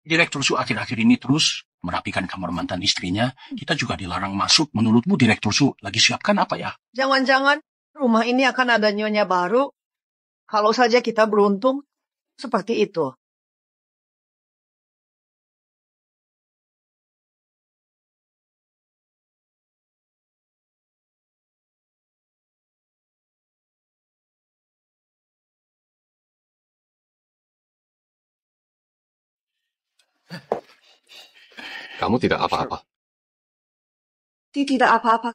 Direktur Su akhir-akhir ini terus merapikan kamar mantan istrinya. Kita juga dilarang masuk. Menurutmu Direktur Su lagi siapkan apa ya? Jangan-jangan rumah ini akan ada nyonya baru. Kalau saja kita beruntung seperti itu. Kamu tidak apa-apa. Tidak apa-apa.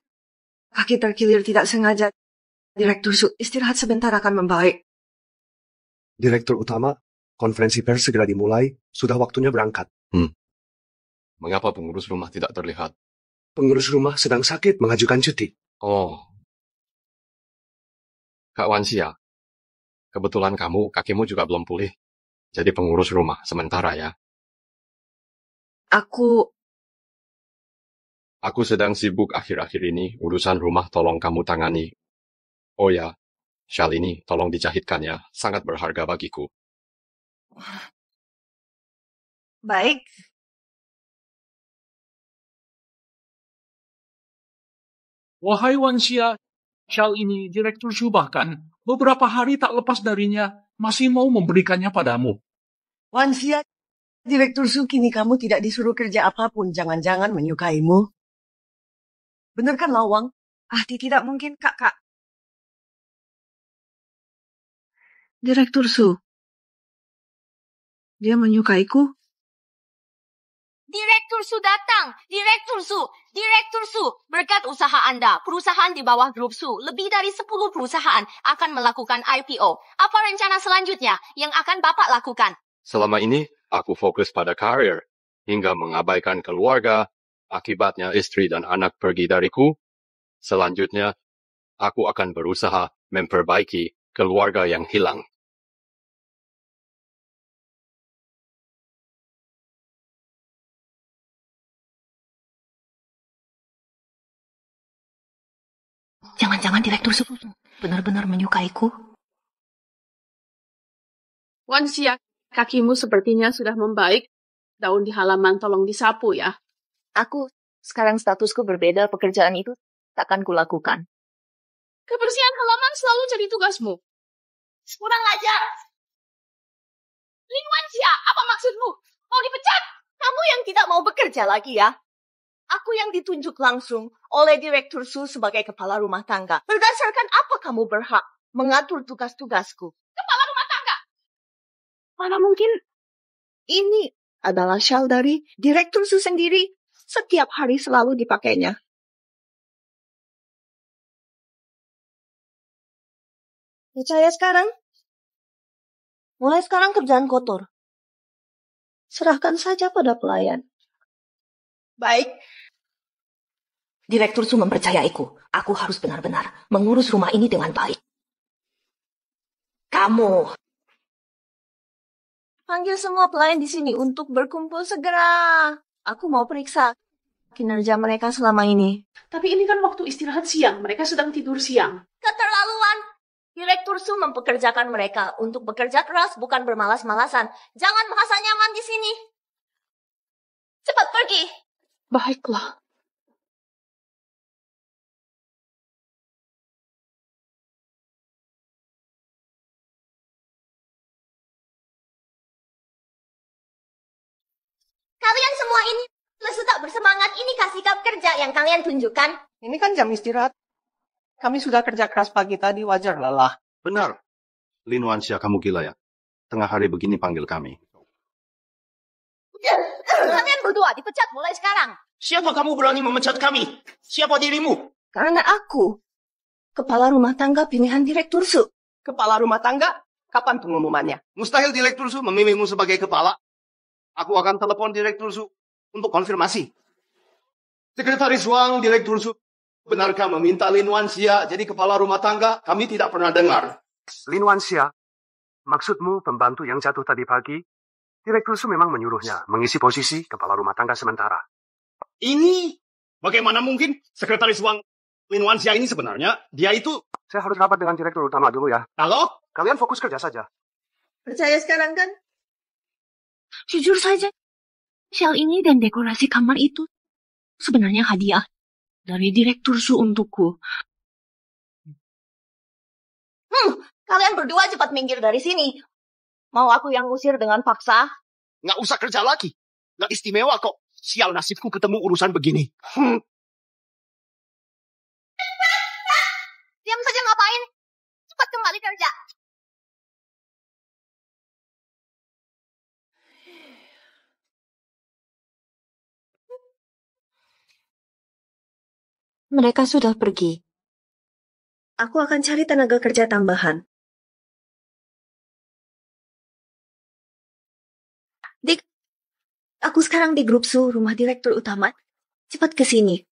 Kaki terkilir tidak sengaja. Direktur Su, istirahat sebentar akan membaik. Direktur utama, konferensi pers segera dimulai. Sudah waktunya berangkat. Mengapa pengurus rumah tidak terlihat? Pengurus rumah sedang sakit mengajukan cuti. Oh. Kak Wansia, kebetulan kakimu juga belum pulih. Jadi pengurus rumah sementara ya. Aku sedang sibuk akhir-akhir ini, urusan rumah tolong kamu tangani. Oh ya, syal ini tolong dijahitkan ya, sangat berharga bagiku. Baik. Wahai Wansia, syal ini Direktur Su bahkan beberapa hari tak lepas darinya masih mau memberikannya padamu. Wansia, Direktur Su, kini kamu tidak disuruh kerja apapun. Jangan-jangan menyukaimu. Benar kan, Lawang? Tidak mungkin, Kak. Direktur Su. Dia menyukaiku. Direktur Su datang. Direktur Su. Berkat usaha Anda, perusahaan di bawah grup Su, lebih dari 10 perusahaan akan melakukan IPO. Apa rencana selanjutnya yang akan Bapak lakukan? Selama ini, aku fokus pada karir, hingga mengabaikan keluarga. Akibatnya istri dan anak pergi dariku. Selanjutnya, aku akan berusaha memperbaiki keluarga yang hilang. Jangan-jangan Direktur Su benar-benar menyukaiku. Wansia, kakimu sepertinya sudah membaik. Daun di halaman tolong disapu ya. Sekarang statusku berbeda, pekerjaan itu takkan kulakukan. Kebersihan halaman selalu jadi tugasmu. Kurang ajar. Lin Wansia, apa maksudmu? Mau dipecat? Kamu yang tidak mau bekerja lagi ya? Aku yang ditunjuk langsung oleh Direktur Su sebagai kepala rumah tangga. Berdasarkan apa kamu berhak mengatur tugas-tugasku? Kepala rumah tangga? Mana mungkin ini adalah syal dari Direktur Su sendiri. Setiap hari selalu dipakainya. Percaya sekarang? Mulai sekarang kerjaan kotor. Serahkan saja pada pelayan. Baik. Direktur Su mempercayaiku. Aku harus benar-benar mengurus rumah ini dengan baik. Kamu. Panggil semua pelayan di sini untuk berkumpul segera. Aku mau periksa kinerja mereka selama ini. Tapi ini kan waktu istirahat siang. Mereka sedang tidur siang. Keterlaluan. Direktur Su mempekerjakan mereka untuk bekerja keras, bukan bermalas-malasan. Jangan merasa nyaman di sini. Cepat pergi. Baiklah. Kalian semua ini lesu tak bersemangat. Ini kasih sikap kerja yang kalian tunjukkan. Ini kan jam istirahat. Kami sudah kerja keras pagi tadi, wajar lelah. Benar. Lin Wansia, kamu gila ya? Tengah hari begini panggil kami. Kalian berdua dipecat mulai sekarang. Siapa kamu berani memecat kami? Siapa dirimu? Karena aku kepala rumah tangga pilihan Direktur Su. Kepala rumah tangga? Kapan pengumumannya? Mustahil Direktur Su memilihmu sebagai kepala. Aku akan telepon Direktur Su untuk konfirmasi. Sekretaris Wang, Direktur Su, benarkah meminta Lin Wansia jadi kepala rumah tangga? Kami tidak pernah dengar. Lin Wansia, maksudmu pembantu yang jatuh tadi pagi? Direktur Su memang menyuruhnya mengisi posisi kepala rumah tangga sementara. Ini bagaimana mungkin Sekretaris Wang Lin Wansia ini sebenarnya? Dia itu... Saya harus rapat dengan direktur utama dulu ya. Halo? Kalian fokus kerja saja. Percaya sekarang kan? Jujur saja, Shell ini dan dekorasi kamar itu sebenarnya hadiah dari Direktur Su untukku. Kalian berdua cepat minggir dari sini. Mau aku yang usir dengan paksa? Nggak usah kerja lagi. Nggak istimewa kok. Sial nasibku ketemu urusan begini. Diam saja ngapain? Cepat kembali kerja. Mereka sudah pergi. Aku akan cari tenaga kerja tambahan. Dik, aku sekarang di grup Su, rumah direktur utama. Cepat ke sini.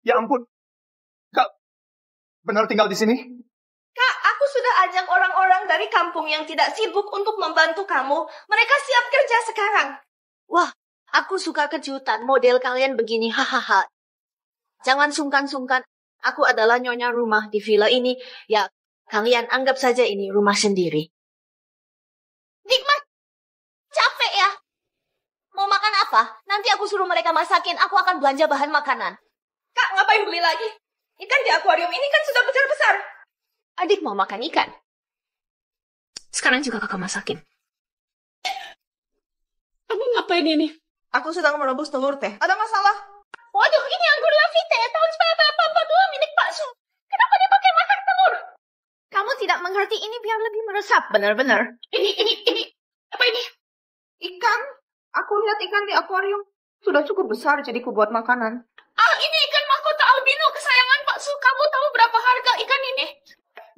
Ya ampun. Kak, benar tinggal di sini? Kak, aku sudah ajak orang-orang dari kampung yang tidak sibuk untuk membantu kamu. Mereka siap kerja sekarang. Wah, aku suka kejutan model kalian begini, hahaha. Jangan sungkan-sungkan. Aku adalah nyonya rumah di villa ini. Ya, kalian anggap saja ini rumah sendiri. Nikmat, capek ya? Mau makan apa? Nanti aku suruh mereka masakin. Aku akan belanja bahan makanan. Kak, ngapain beli lagi? Ikan di akuarium ini kan sudah besar-besar. Adik mau makan ikan. Sekarang juga kakak masakin. Kamu ngapain ini? Aku sedang merebus telur teh. Ada masalah? Waduh, ini anggur Lafite tahun 1982 milik Pak Su. Kenapa dia pakai makan telur? Kamu tidak mengerti, ini biar lebih meresap. Benar-benar. Ini. Apa ini? Ikan? Aku lihat ikan di akuarium. Sudah cukup besar jadi ku buat makanan. Ini ikan mahkota albino kesayangan Pak Su. Kamu tahu berapa harga ikan ini?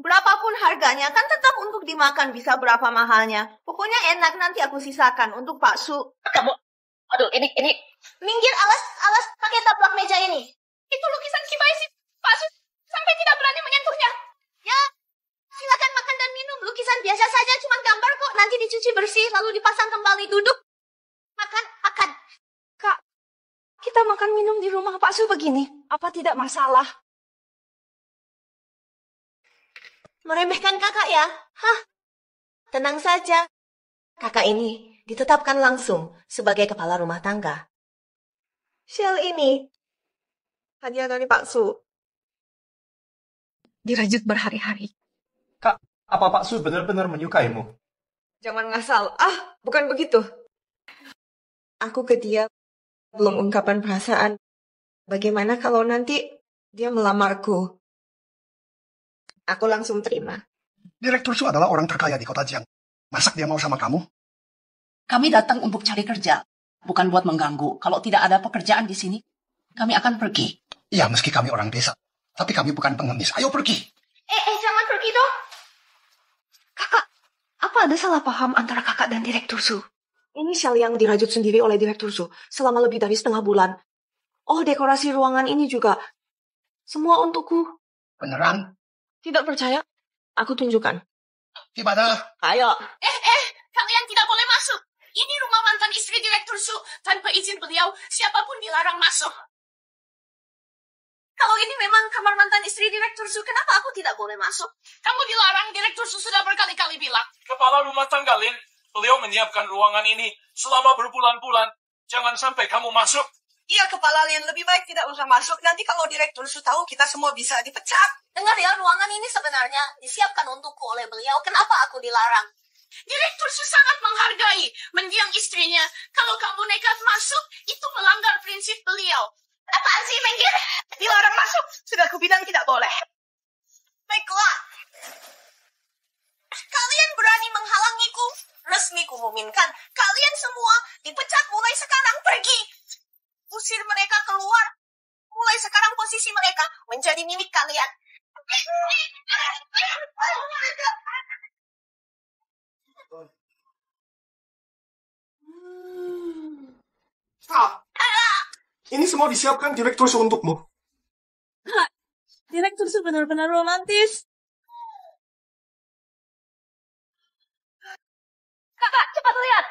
Berapapun harganya, kan tetap untuk dimakan bisa berapa mahalnya. Pokoknya enak, nanti aku sisakan untuk Pak Su. Kamu, aduh, ini. Minggir, alas, pakai taplak meja ini. Itu lukisan Kibaisi, Pak Su. Sampai tidak berani menyentuhnya. Ya, silakan makan dan minum. Lukisan biasa saja, cuma gambar kok. Nanti dicuci bersih, lalu dipasang kembali. Duduk. Makan. Kak, kita makan minum di rumah Pak Su begini. Apa tidak masalah? Meremehkan kakak ya? Hah? Tenang saja. Kakak ini ditetapkan langsung sebagai kepala rumah tangga. Shell ini hadiah dari Pak Su. Dirajut berhari-hari. Kak, apa Pak Su benar-benar menyukaimu? Jangan ngasal. Bukan begitu. Aku ke dia belum ungkapan perasaan. Bagaimana kalau nanti dia melamarku? Aku langsung terima. Direktur Su adalah orang terkaya di kota Jiang. Masa dia mau sama kamu? Kami datang untuk cari kerja, bukan buat mengganggu. Kalau tidak ada pekerjaan di sini, kami akan pergi. Ya, meski kami orang desa. Tapi kami bukan pengemis. Ayo pergi. Jangan pergi dong. Kakak, apa ada salah paham antara kakak dan Direktur Su? Ini Shell yang dirajut sendiri oleh Direktur Su selama lebih dari setengah bulan. Oh, dekorasi ruangan ini juga. Semua untukku. Beneran? Tidak percaya? Aku tunjukkan. Gimana? Ayo. Kalian tidak boleh masuk. Ini rumah mantan istri Direktur Su. Tanpa izin beliau, siapapun dilarang masuk. Kalau ini memang kamar mantan istri Direktur Su, kenapa aku tidak boleh masuk? Kamu dilarang, Direktur Su sudah berkali-kali bilang. Kepala rumah tangga, Lin. Beliau menyiapkan ruangan ini selama berbulan-bulan. Jangan sampai kamu masuk. Iya, Kepala Lin, lebih baik tidak usah masuk. Nanti kalau Direktur Su tahu, kita semua bisa dipecat. Dengar ya, ruangan ini sebenarnya disiapkan untukku oleh beliau. Kenapa aku dilarang? Direktur Su sangat menghargai mendiang istrinya. Kalau kamu nekat masuk, itu melanggar prinsip beliau. Apaan sih, minggir? Dilarang masuk. Sudah kubilang tidak boleh. Baiklah. Kalian berani menghalangiku? Resmi kumumumkan, kalian semua dipecat mulai sekarang, pergi. Usir mereka keluar. Mulai sekarang posisi mereka menjadi milik kalian. Ini semua disiapkan Direktur Su untukmu. Direktur Su benar-benar romantis. Kakak, cepat lihat.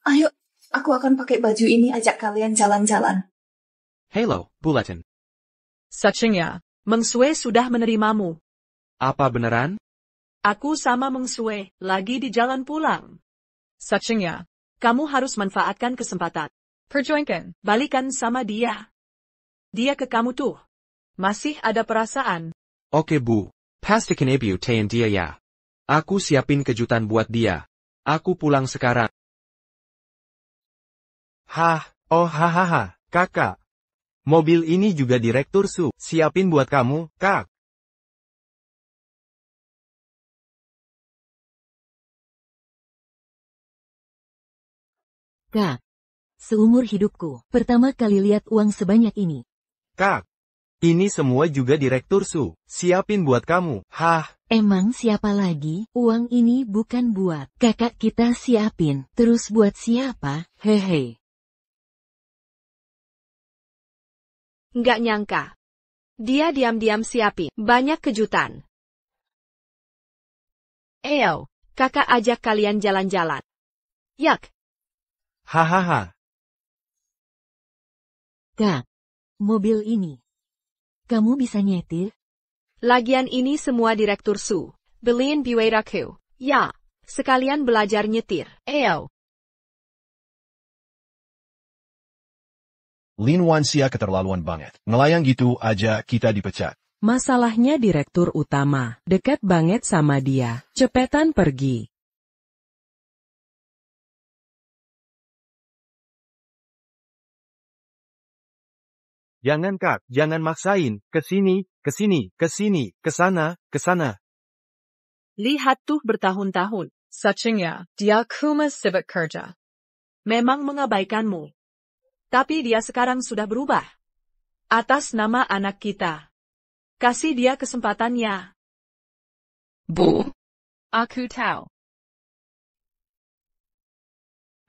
Ayo, aku akan pakai baju ini ajak kalian jalan-jalan. Hello, Bulletin. Sachengya, Meng Sue sudah menerimamu. Apa beneran? Aku sama Meng Sue lagi di jalan pulang. Sachengya, kamu harus manfaatkan kesempatan. Perjuangkan, balikan sama dia. Dia ke kamu tuh. Masih ada perasaan. Oke Bu, pastikan ibu tayan dia ya. Aku siapin kejutan buat dia. Aku pulang sekarang. Hahaha, kakak. Mobil ini juga Direktur Su siapin buat kamu, kak. Kak, seumur hidupku, pertama kali lihat uang sebanyak ini. Kak, ini semua juga Direktur Su siapin buat kamu, Emang siapa lagi? Uang ini bukan buat kakak kita siapin, terus buat siapa? Hehe. Nggak nyangka. Dia diam-diam siapin banyak kejutan. Eyo, kakak ajak kalian jalan-jalan. Yak. Hahaha. Kak, mobil ini. Kamu bisa nyetir? Lagian ini semua Direktur Su. Beliin biwiraku. Ya, sekalian belajar nyetir. Eyo. Lin Wanxia keterlaluan banget. Ngelayang gitu aja kita dipecat. Masalahnya direktur utama, dekat banget sama dia. Cepetan pergi. Jangan kak, jangan maksain. Kesini, kesana. Lihat tuh bertahun-tahun. Sachengya, dia kuma sibuk kerja. Memang mengabaikanmu. Tapi dia sekarang sudah berubah. Atas nama anak kita. Kasih dia kesempatannya. Bu, Aku tahu.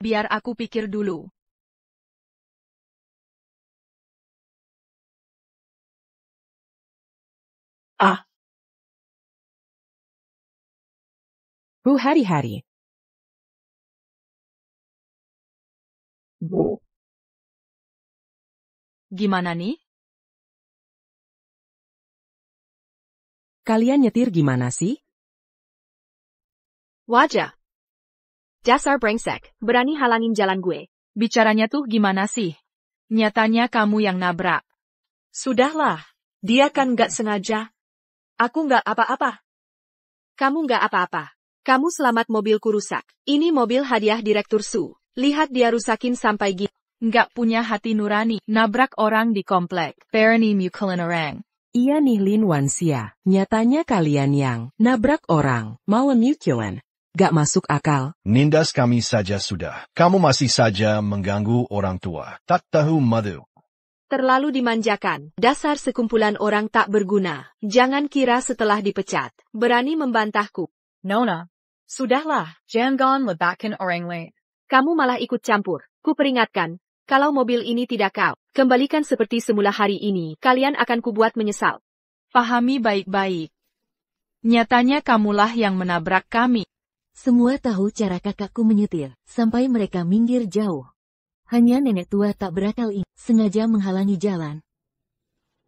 Biar aku pikir dulu. Bu hari-hari. Bu. Gimana nih? Kalian nyetir gimana sih? Wajah. Dasar brengsek, berani halangin jalan gue. Bicaranya tuh gimana sih? Nyatanya kamu yang nabrak. Sudahlah, dia kan nggak sengaja. Aku nggak apa-apa. Kamu nggak apa-apa. Kamu selamat mobilku rusak. Ini mobil hadiah Direktur Su. Lihat dia rusakin sampai gitu. Nggak punya hati nurani, nabrak orang di komplek. Berani mukulin orang. Iya nih Lin Wanxia, nyatanya kalian yang nabrak orang, mau mukulin. Gak masuk akal. Nindas kami saja sudah. Kamu masih saja mengganggu orang tua. Tak tahu malu. Terlalu dimanjakan. Dasar sekumpulan orang tak berguna. Jangan kira setelah dipecat, berani membantahku. Nona, sudahlah, jangan lebakan orang lain. Kamu malah ikut campur. Ku peringatkan. Kalau mobil ini tidak kau kembalikan seperti semula hari ini, kalian akan kubuat menyesal. Pahami baik-baik. Nyatanya kamulah yang menabrak kami. Semua tahu cara kakakku menyetir, sampai mereka minggir jauh. Hanya nenek tua tak berakal ini, sengaja menghalangi jalan.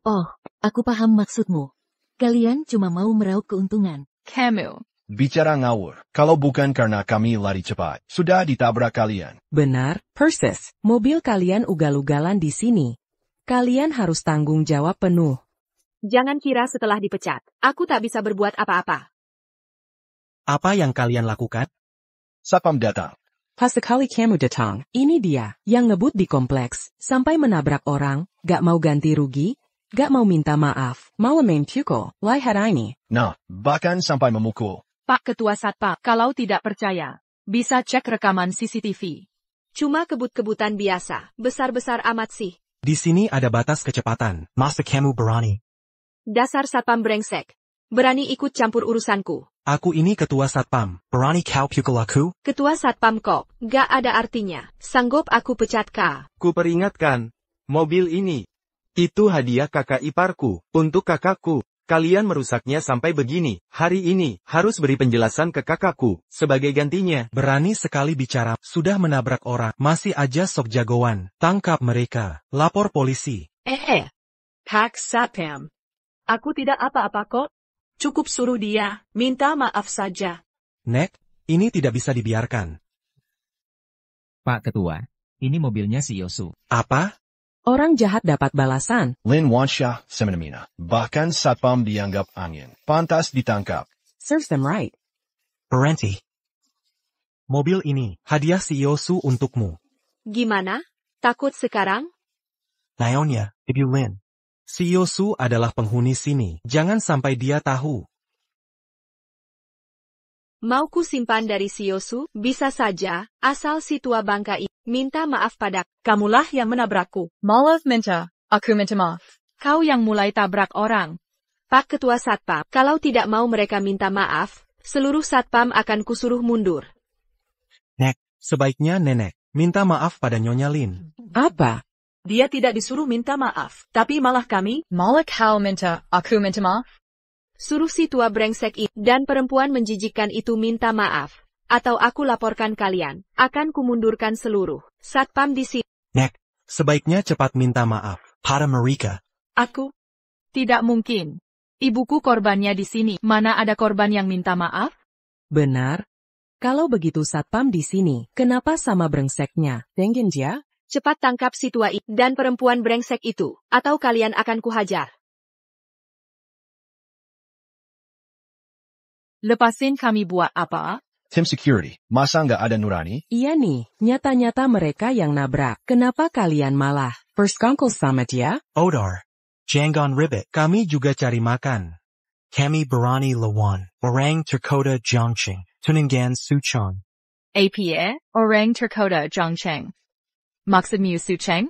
Oh, aku paham maksudmu. Kalian cuma mau meraup keuntungan. Kamu. Bicara ngawur. Kalau bukan karena kami lari cepat, sudah ditabrak kalian. Benar, persis. Mobil kalian ugal-ugalan di sini. Kalian harus tanggung jawab penuh. Jangan kira setelah dipecat, aku tak bisa berbuat apa-apa. Apa yang kalian lakukan? Satpam datang. Pas sekali kamu datang, ini dia, yang ngebut di kompleks, sampai menabrak orang, gak mau ganti rugi, gak mau minta maaf, mau main pukul, lihat ini. Nah, bahkan sampai memukul. Pak Ketua Satpam, kalau tidak percaya, bisa cek rekaman CCTV. Cuma kebut-kebutan biasa, besar-besar amat sih. Di sini ada batas kecepatan. Masa kamu berani? Dasar Satpam brengsek. Berani ikut campur urusanku. Aku ini Ketua Satpam. Berani kau pukul aku? Ketua Satpam kok, gak ada artinya. Sanggup aku pecat kau. Ku peringatkan, mobil ini Itu hadiah kakak iparku, untuk kakakku. Kalian merusaknya sampai begini. Hari ini, harus beri penjelasan ke kakakku, sebagai gantinya. Berani sekali bicara, sudah menabrak orang, masih aja sok jagoan. Tangkap mereka, lapor polisi. Pak Satpam. Aku tidak apa-apa kok. Cukup suruh dia, minta maaf saja. Nek, ini tidak bisa dibiarkan. Pak Ketua, ini mobilnya si Yosu. Apa? Orang jahat dapat balasan. Lin Wansha semena-mena. Bahkan satpam dianggap angin. Pantas ditangkap. Serves them right. Berhenti. Mobil ini, hadiah si Yosu untukmu. Gimana? Takut sekarang? Naonya, Ibu Lin. Si Yosu adalah penghuni sini. Jangan sampai dia tahu. Mau ku simpan dari si Yosu? Bisa saja, asal si tua bangka ini minta maaf padaku. Kamulah yang menabrakku. Maaf minta, aku minta maaf. Kau yang mulai tabrak orang. Pak Ketua Satpam, kalau tidak mau mereka minta maaf, seluruh Satpam akan kusuruh mundur. Nek, sebaiknya nenek minta maaf pada Nyonya Lin. Apa? Dia tidak disuruh minta maaf, tapi malah kami. Malah kau minta, aku minta maaf. Suruh si tua brengsek itu dan perempuan menjijikkan itu minta maaf. Atau aku laporkan kalian, akan kumundurkan seluruh Satpam di sini. Nek, sebaiknya cepat minta maaf pada mereka. Aku? Tidak mungkin. Ibuku korbannya di sini. Mana ada korban yang minta maaf? Benar. Kalau begitu Satpam di sini, kenapa sama brengseknya? Tengen ya? Cepat tangkap si tua itu dan perempuan brengsek itu, atau kalian akan kuhajar. Lepasin kami buat apa? Tim Security, masa nggak ada nurani? Iya nih, nyata-nyata mereka yang nabrak. Kenapa kalian malah bersekongkol sama dia? Odar, Jangan Ribbit, kami juga cari makan. Kami berani lawan orang Terkota Zhongcheng, Tuningan Suchong. APA, orang Terkota Zhongcheng. Maksudmu Sucheng?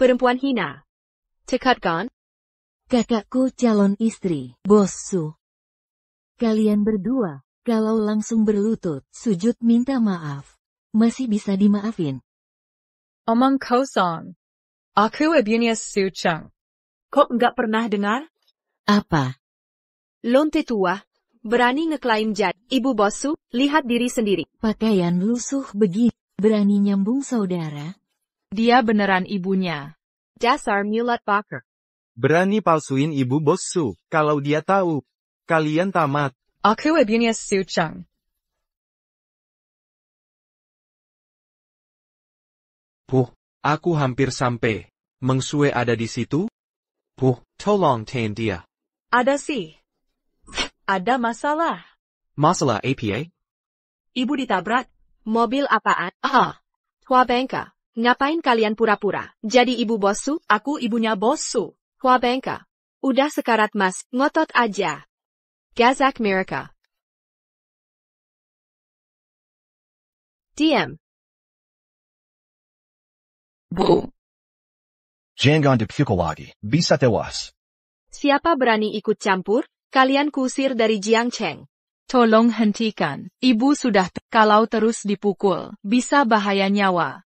Perempuan hina. Tekatkan? Kakakku calon istri, Bos Su. Kalian berdua, kalau langsung berlutut, sujud minta maaf, masih bisa dimaafin. Omong kosong. Aku ibunya Sucheng. Kok nggak pernah dengar? Apa? Lonte tua, berani ngeklaim jadi ibu Bosu, lihat diri sendiri. Pakaian lusuh begini, berani nyambung saudara? Dia beneran ibunya. Dasar mulat baker. Berani palsuin ibu Bosu, kalau dia tahu. Kalian tamat. Aku ibunya Sucheng. Aku hampir sampai. Meng Sue ada di situ? Tolong tahan dia. Ada sih. Ada masalah. Masalah APA? Ibu ditabrak. Mobil apaan? Tua bangka. Ngapain kalian pura-pura? Jadi ibu Bosu? Aku ibunya Bosu. Tua bangka. Udah sekarat mas, ngotot aja. Gazak mereka. Diam. Jangan dipukul lagi, bisa tewas. Siapa berani ikut campur? Kalian kusir dari Jiangcheng. Tolong hentikan. Ibu sudah kalau terus dipukul, bisa bahaya nyawa.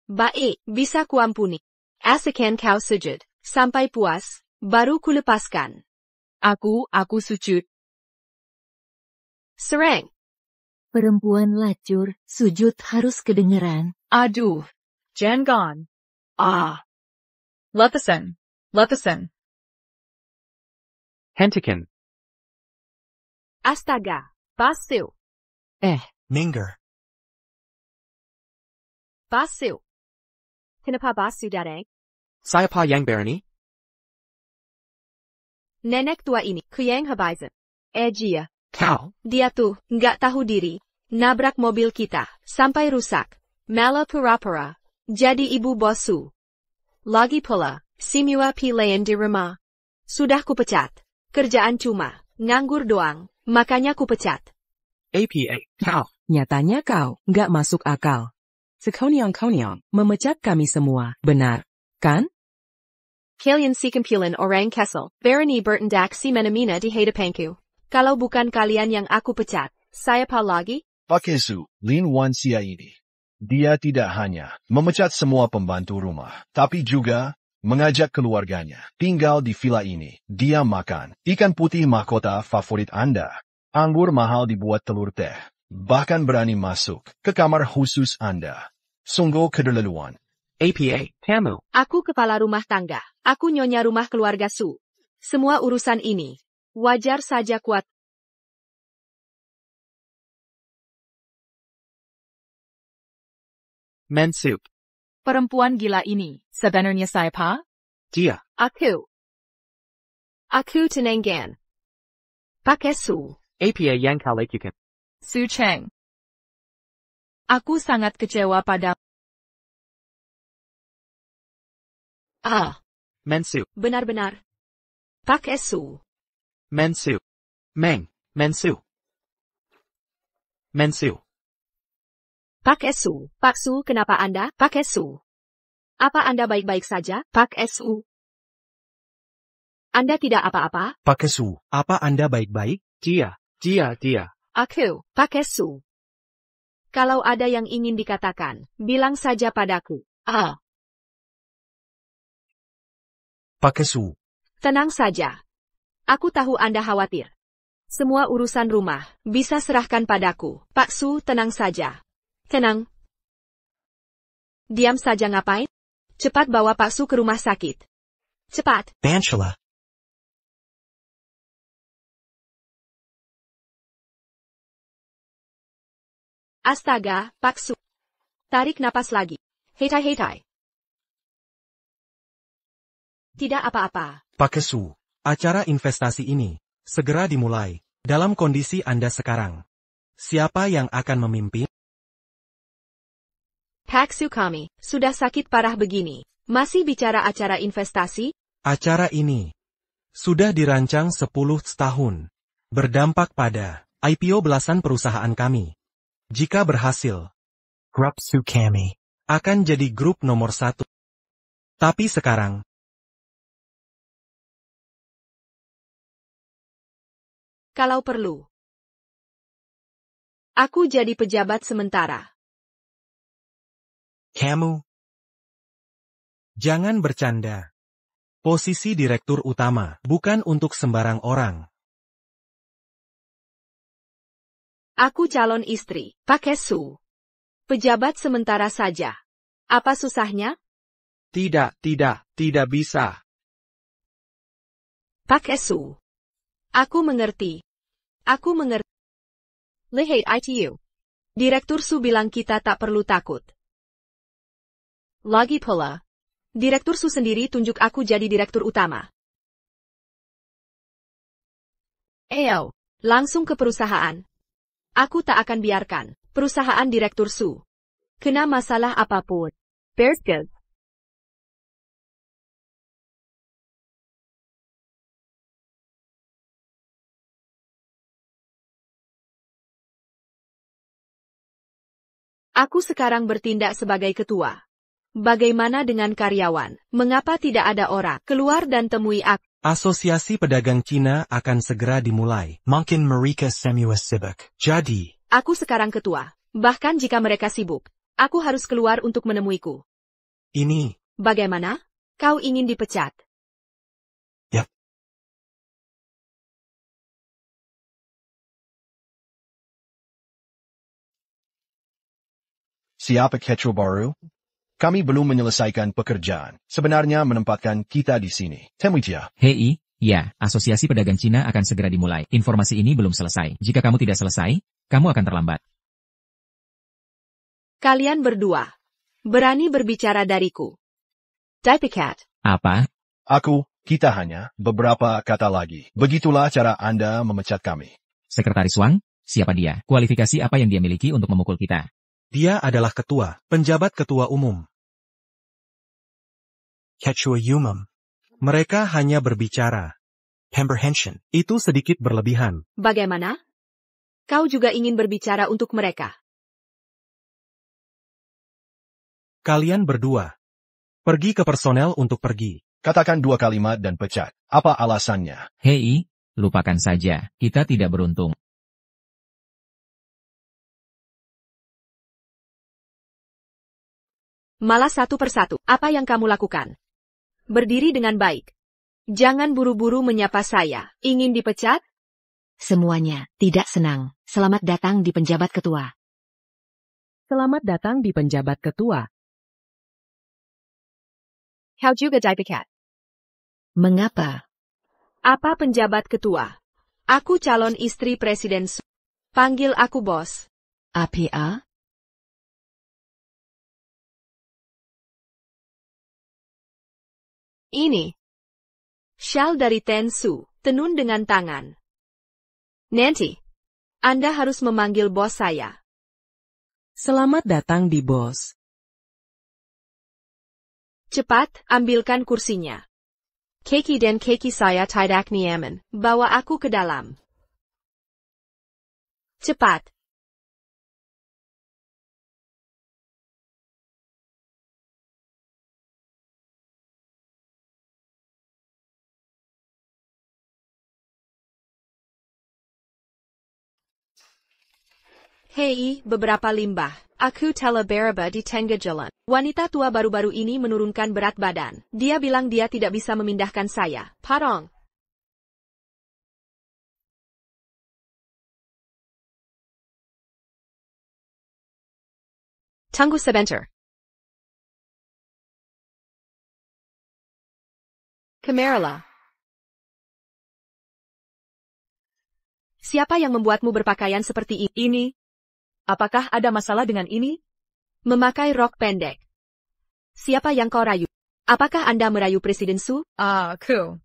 Baik, bisa kuampuni. Asalkan kau sujud, sampai puas, baru kulepaskan. Aku sujud. Sereng. Perempuan lacur, sujud harus kedengeran. Aduh. Jangan. Lepasin. Hentikan. Astaga. Basu. Minger. Basu. Kenapa basu dareng? Saya pa yang berani? Nenek tua ini, kuyang habaizan. Jia. Kau? Dia tuh, nggak tahu diri. Nabrak mobil kita, sampai rusak. Malah pura-pura. Jadi ibu Bosu. Lagi pula, simua pilayan di rumah. Sudah kupecat. Kerjaan cuma, nganggur doang, makanya kupecat. APA, kau? Nyatanya kau, nggak masuk akal. Sekonyong-konyong, memecat kami semua, benar, kan? Kalian si kumpulan orang Kessel, Berani bertindak si menamina di hadapanku. Kalau bukan kalian yang aku pecat, saya pa lagi? Pakai Su, Lin Wanxia ini. Dia tidak hanya memecat semua pembantu rumah, tapi juga mengajak keluarganya tinggal di villa ini. Dia makan ikan putih mahkota favorit Anda. Anggur mahal dibuat telur teh. Bahkan berani masuk ke kamar khusus Anda. Sungguh keterlaluan. APA, Tamu. Aku kepala rumah tangga. Aku nyonya rumah keluarga Su. Semua urusan ini wajar saja kuat. Mensup. Perempuan gila ini sebenarnya siapa? Dia. Aku Tenenggan. Pakai Su. APA yang kalekukan. Su Cheng. Aku sangat kecewa pada. Mensup. Benar-benar. Pakai Su. Mensup. Mensup. Mensup. Pak Su. Pak Su, kenapa Anda? Pak Su. Apa Anda baik-baik saja, Pak Su? Anda tidak apa-apa? Pak Su, apa Anda baik-baik? Dia. Aku, Pak Su. Kalau ada yang ingin dikatakan, bilang saja padaku. Pak Su. Tenang saja. Aku tahu Anda khawatir. Semua urusan rumah, bisa serahkan padaku. Pak Su, tenang saja. Tenang. Diam saja ngapain? Cepat bawa Pak Su ke rumah sakit. Cepat. Banshala. Astaga, Pak Su. Tarik napas lagi. Hetai. Tidak apa-apa. Pak Su, acara investasi ini segera dimulai. Dalam kondisi Anda sekarang, siapa yang akan memimpin? Pak Su, kami sudah sakit parah begini. Masih bicara acara investasi? Acara ini sudah dirancang 10 tahun. Berdampak pada IPO belasan perusahaan kami. Jika berhasil, Grup Su kami akan jadi grup nomor 1. Tapi sekarang, kalau perlu, aku jadi pejabat sementara. Kamu jangan bercanda. Posisi direktur utama bukan untuk sembarang orang. Aku calon istri, Pak Su. Pejabat sementara saja. Apa susahnya? Tidak bisa. Pak Su. Aku mengerti. Lihat itu. Direktur Su bilang kita tak perlu takut. Lagi pula, Direktur Su sendiri tunjuk aku jadi direktur utama. Langsung ke perusahaan. Aku tak akan biarkan perusahaan Direktur Su kena masalah apapun. Berskes. Aku sekarang bertindak sebagai ketua. Bagaimana dengan karyawan? Mengapa tidak ada orang keluar dan temui aku? Asosiasi Pedagang Cina akan segera dimulai. Mungkin mereka semua sibuk. Jadi, aku sekarang ketua. Bahkan jika mereka sibuk, aku harus keluar untuk menemuiku. Ini. Bagaimana? Kau ingin dipecat? Yap. Siapa ketua baru? Kami belum menyelesaikan pekerjaan. Sebenarnya menempatkan kita di sini. Temuitia. Hei, ya, Asosiasi Pedagang Cina akan segera dimulai. Informasi ini belum selesai. Jika kamu tidak selesai, kamu akan terlambat. Kalian berdua berani berbicara dariku. Dipecat. Apa? Kita hanya beberapa kata lagi. Begitulah cara Anda memecat kami. Sekretaris Wang, siapa dia? Kualifikasi apa yang dia miliki untuk memukul kita? Dia adalah ketua, penjabat ketua umum. Ketua umum. Mereka hanya berbicara. Comprehension. Itu sedikit berlebihan. Bagaimana? Kau juga ingin berbicara untuk mereka? Kalian berdua. Pergi ke personel untuk pergi. Katakan 2 kalimat dan pecat. Apa alasannya? Hei, lupakan saja. Kita tidak beruntung. Malah satu persatu. Apa yang kamu lakukan? Berdiri dengan baik. Jangan buru-buru menyapa saya. Ingin dipecat? Semuanya tidak senang. Selamat datang di penjabat ketua. Selamat datang di penjabat ketua. Kau juga dipecat. Mengapa? Apa penjabat ketua? Aku calon istri Presiden Su. Panggil aku bos. APA? Ini. Syal dari Tensu, tenun dengan tangan. Nanti, Anda harus memanggil bos saya. Selamat datang di bos. Cepat, ambilkan kursinya. Keki dan keki saya tidak nyaman. Bawa aku ke dalam. Cepat. Hei, beberapa limbah. Aku telah beraba di tengah jalan. Wanita tua baru-baru ini menurunkan berat badan. Dia bilang dia tidak bisa memindahkan saya. Parong. Tunggu sebentar. Kameralah. Siapa yang membuatmu berpakaian seperti ini? Apakah ada masalah dengan ini? Memakai rok pendek. Siapa yang kau rayu? Apakah Anda merayu Presiden Su? Aku.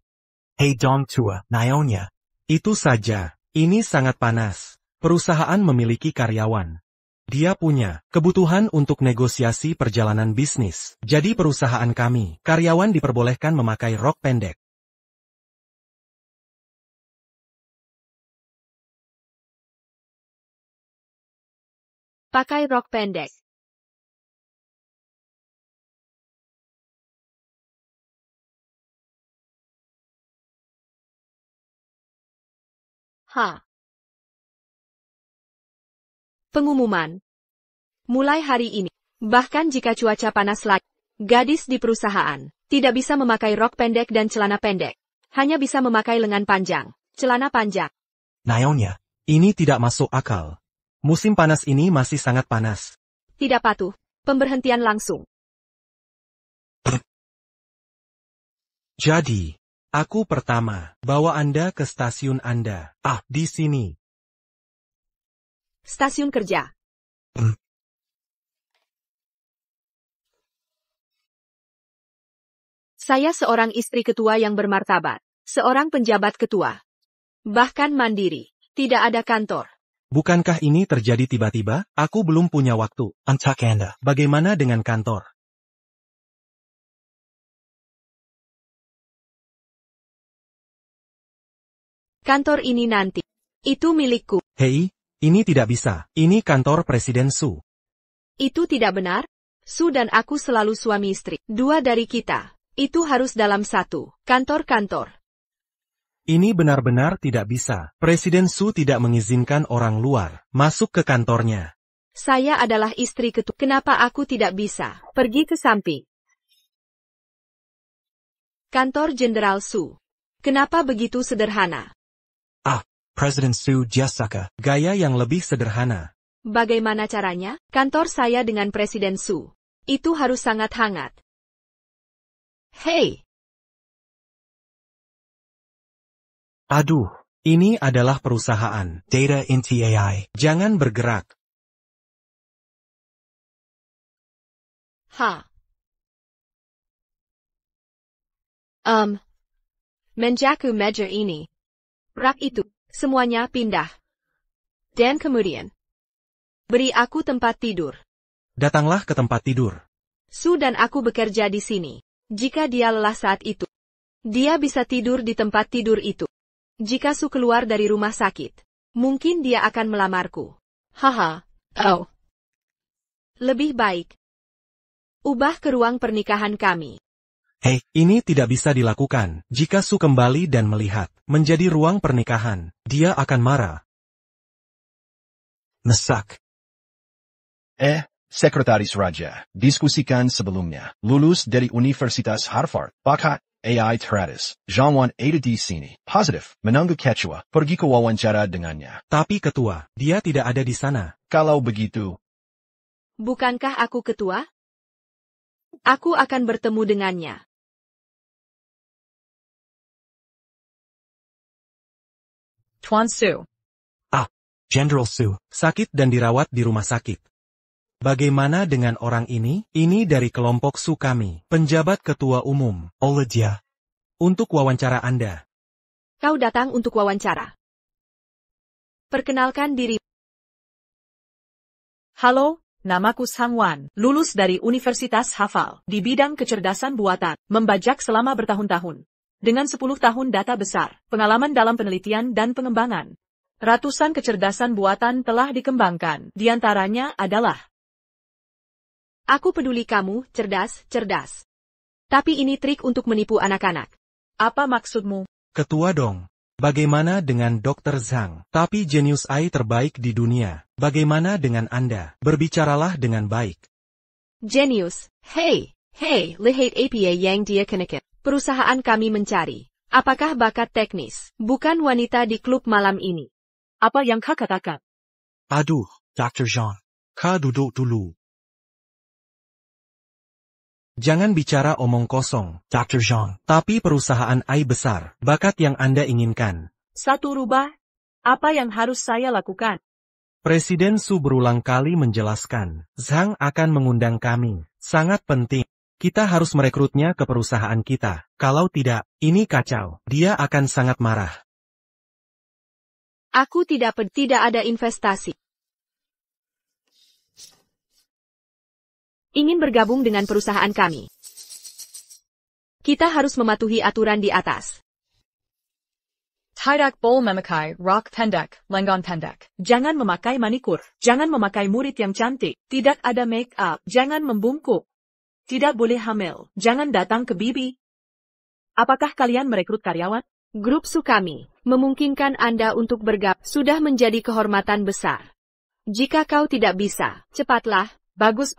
Hei Dong Tua, Nyonya. Itu saja. Ini sangat panas. Perusahaan memiliki karyawan. Dia punya kebutuhan untuk negosiasi perjalanan bisnis. Jadi perusahaan kami, karyawan diperbolehkan memakai rok pendek. Pakai rok pendek. Pengumuman. Mulai hari ini, bahkan jika cuaca panas lagi, gadis di perusahaan tidak bisa memakai rok pendek dan celana pendek. Hanya bisa memakai lengan panjang, celana panjang. Nyonya, ini tidak masuk akal. Musim panas ini masih sangat panas. Tidak patuh. Pemberhentian langsung. Jadi, aku pertama bawa Anda ke stasiun Anda. Di sini. Stasiun kerja. Saya seorang istri ketua yang bermartabat. Seorang penjabat ketua. Bahkan mandiri. Tidak ada kantor. Bukankah ini terjadi tiba-tiba? Aku belum punya waktu. Antak Anda. Bagaimana dengan kantor? Kantor ini nanti. Itu milikku. Hei, ini tidak bisa. Ini kantor Presiden Su. Itu tidak benar. Su dan aku selalu suami istri. Dua dari kita. Itu harus dalam satu kantor-kantor. Ini benar-benar tidak bisa. Presiden Su tidak mengizinkan orang luar masuk ke kantornya. Saya adalah istri ketua. Kenapa aku tidak bisa pergi ke samping? Kantor Jenderal Su. Kenapa begitu sederhana? Presiden Su Jessica. Gaya yang lebih sederhana. Bagaimana caranya? Kantor saya dengan Presiden Su. Itu harus sangat hangat. Hei! Aduh, ini adalah perusahaan Data Inti AI. Jangan bergerak. Menjaku meja ini. Rak itu, semuanya pindah. Dan kemudian, beri aku tempat tidur. Datanglah ke tempat tidur. Su dan aku bekerja di sini. Jika dia lelah saat itu, dia bisa tidur di tempat tidur itu. Jika Su keluar dari rumah sakit, mungkin dia akan melamarku. Lebih baik. Ubah ke ruang pernikahan kami. Hei, ini tidak bisa dilakukan. Jika Su kembali dan melihat menjadi ruang pernikahan, dia akan marah. Mesak. Sekretaris Raja, diskusikan sebelumnya, lulus dari Universitas Harvard, bakat AI teratas, Jean-Wan ada di sini, positif, menunggu ketua, pergi ke wawancara dengannya. Tapi ketua, dia tidak ada di sana. Kalau begitu, Bukankah aku ketua? Aku akan bertemu dengannya. Tuan Su. General Su, sakit dan dirawat di rumah sakit. Bagaimana dengan orang ini? Ini dari kelompok Su kami, penjabat ketua umum, Olivia. Untuk wawancara Anda. Kau datang untuk wawancara. Perkenalkan diri. Halo, namaku Sang Wan, lulus dari Universitas Hafal, di bidang kecerdasan buatan, membajak selama bertahun-tahun. Dengan 10 tahun data besar, pengalaman dalam penelitian dan pengembangan. Ratusan kecerdasan buatan telah dikembangkan, di antaranya adalah Aku peduli kamu, cerdas. Tapi ini trik untuk menipu anak-anak. Apa maksudmu? Ketua dong. Bagaimana dengan Dr. Zhang? Tapi jenius AI terbaik di dunia. Bagaimana dengan Anda? Berbicaralah dengan baik. Jenius. Hey, lihat APA yang dia kenakan. Perusahaan kami mencari. Apakah bakat teknis? Bukan wanita di klub malam ini. Apa yang kau katakan? Aduh, Dr. Zhang. Kau duduk dulu. Jangan bicara omong kosong, Dr. Zhang. Tapi perusahaan AI besar, bakat yang Anda inginkan. Satu rubah? Apa yang harus saya lakukan? Presiden Su berulang kali menjelaskan, Zhang akan mengundang kami. Sangat penting. Kita harus merekrutnya ke perusahaan kita. Kalau tidak, ini kacau. Dia akan sangat marah. Aku tidak ada investasi. Ingin bergabung dengan perusahaan kami. Kita harus mematuhi aturan di atas. Tidak boleh memakai rok pendek, lengan pendek. Jangan memakai manikur. Jangan memakai murid yang cantik. Tidak ada make up. Jangan membungkuk. Tidak boleh hamil. Jangan datang ke bibi. Apakah kalian merekrut karyawan? Grup Su kami memungkinkan Anda untuk bergabung. Sudah menjadi kehormatan besar. Jika kau tidak bisa, cepatlah. Bagus.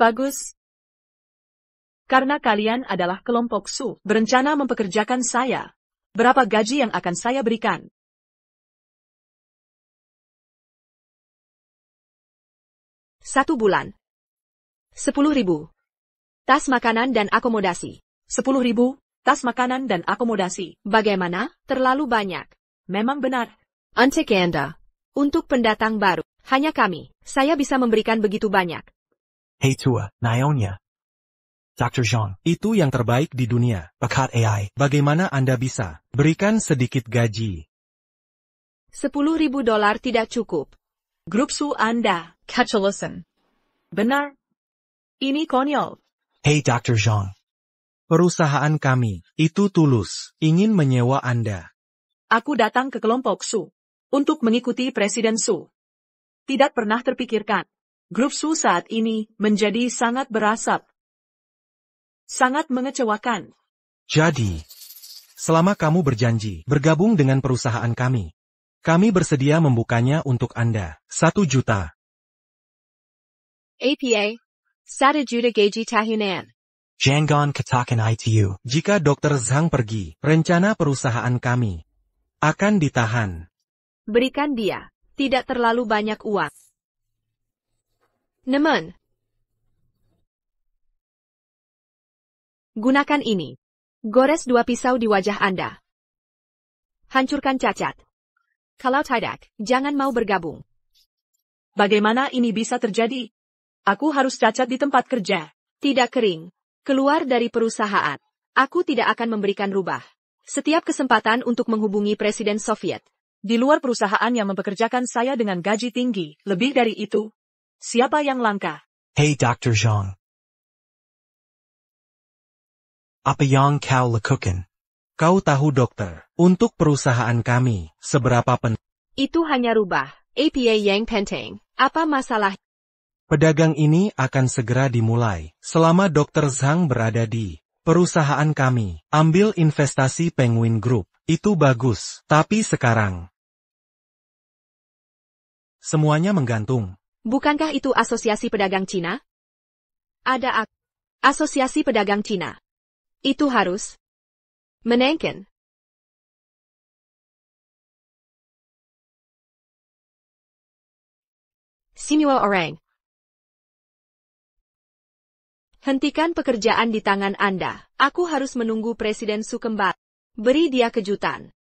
Karena kalian adalah kelompok Su, berencana mempekerjakan saya. Berapa gaji yang akan saya berikan? Satu bulan. 10.000. Tas makanan dan akomodasi. 10.000. Tas makanan dan akomodasi. Bagaimana? Terlalu banyak. Memang benar. Untuk Anda. Untuk pendatang baru. Hanya kami. Saya bisa memberikan begitu banyak. Hei tua, Naonya. Dr. Zhang, itu yang terbaik di dunia, bakat AI. Bagaimana Anda bisa berikan sedikit gaji? $10.000 tidak cukup. Grup Su Anda, Kachelesen. Benar. Ini konyol. Hei Dr. Zhang. Perusahaan kami, itu tulus, ingin menyewa Anda. Aku datang ke kelompok Su untuk mengikuti Presiden Su. Tidak pernah terpikirkan. Grup Su saat ini menjadi sangat berasap. Sangat mengecewakan. Jadi, selama kamu berjanji bergabung dengan perusahaan kami bersedia membukanya untuk Anda. 1 juta. APA, 1 juta gaji tahunan. Jangan katakan itu. Jika Dr. Zhang pergi, rencana perusahaan kami akan ditahan. Berikan dia. Tidak terlalu banyak uang. Namun, gunakan ini. Gores 2 pisau di wajah Anda. Hancurkan cacat. Kalau tidak, jangan mau bergabung. Bagaimana ini bisa terjadi? Aku harus cacat di tempat kerja. Tidak kering. Keluar dari perusahaan. Aku tidak akan memberikan rubah. Setiap kesempatan untuk menghubungi Presiden Soviet. Di luar perusahaan yang mempekerjakan saya dengan gaji tinggi, lebih dari itu. Siapa yang langka? Hey Dr. Zhang. Apa yang kau lakukan? Kau tahu dokter, untuk perusahaan kami, seberapa penting. Itu hanya rubah. APA yang penting. Apa masalah? Pedagang ini akan segera dimulai, selama Dr. Zhang berada di perusahaan kami. Ambil investasi Penguin Group, itu bagus, tapi sekarang semuanya menggantung. Bukankah itu asosiasi pedagang Cina? Ada Asosiasi Pedagang Cina. Itu harus menaikkan. Semua orang. Hentikan pekerjaan di tangan Anda. Aku harus menunggu Presiden Su kembali. Beri dia kejutan.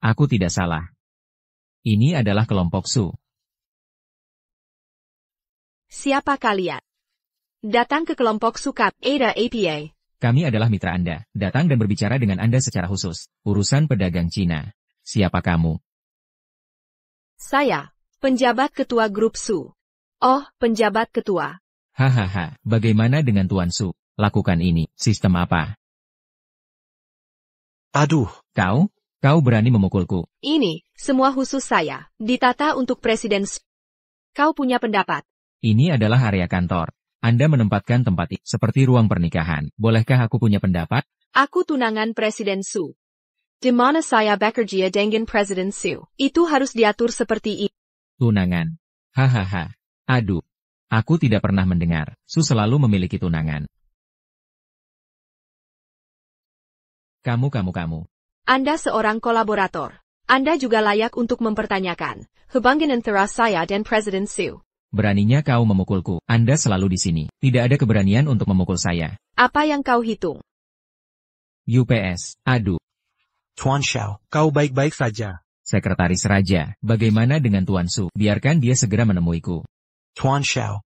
Aku tidak salah. Ini adalah kelompok Su. Siapa kalian? Datang ke kelompok Sukap Ada APA. Kami adalah mitra Anda. Datang dan berbicara dengan Anda secara khusus. Urusan pedagang Cina. Siapa kamu? Saya, penjabat ketua grup Su. Oh, penjabat ketua. Hahaha, bagaimana dengan Tuan Su? Lakukan ini. Sistem apa? Aduh. Kau berani memukulku. Ini, semua khusus saya, ditata untuk Presiden Su. Kau punya pendapat? Ini adalah area kantor. Anda menempatkan tempat ini seperti ruang pernikahan. Bolehkah aku punya pendapat? Aku tunangan Presiden Su. Di mana saya bekerja dengan Presiden Su. Itu harus diatur seperti ini. Tunangan. Hahaha. Aduh. Aku tidak pernah mendengar. Su selalu memiliki tunangan. Kamu. Anda seorang kolaborator. Anda juga layak untuk mempertanyakan hubungan antara saya dan Presiden Su. Beraninya kau memukulku. Anda selalu di sini. Tidak ada keberanian untuk memukul saya. Apa yang kau hitung? UPS. Aduh. Tuan Xiao, kau baik-baik saja. Sekretaris Raja, bagaimana dengan Tuan Su? Biarkan dia segera menemuiku. Tuan Xiao.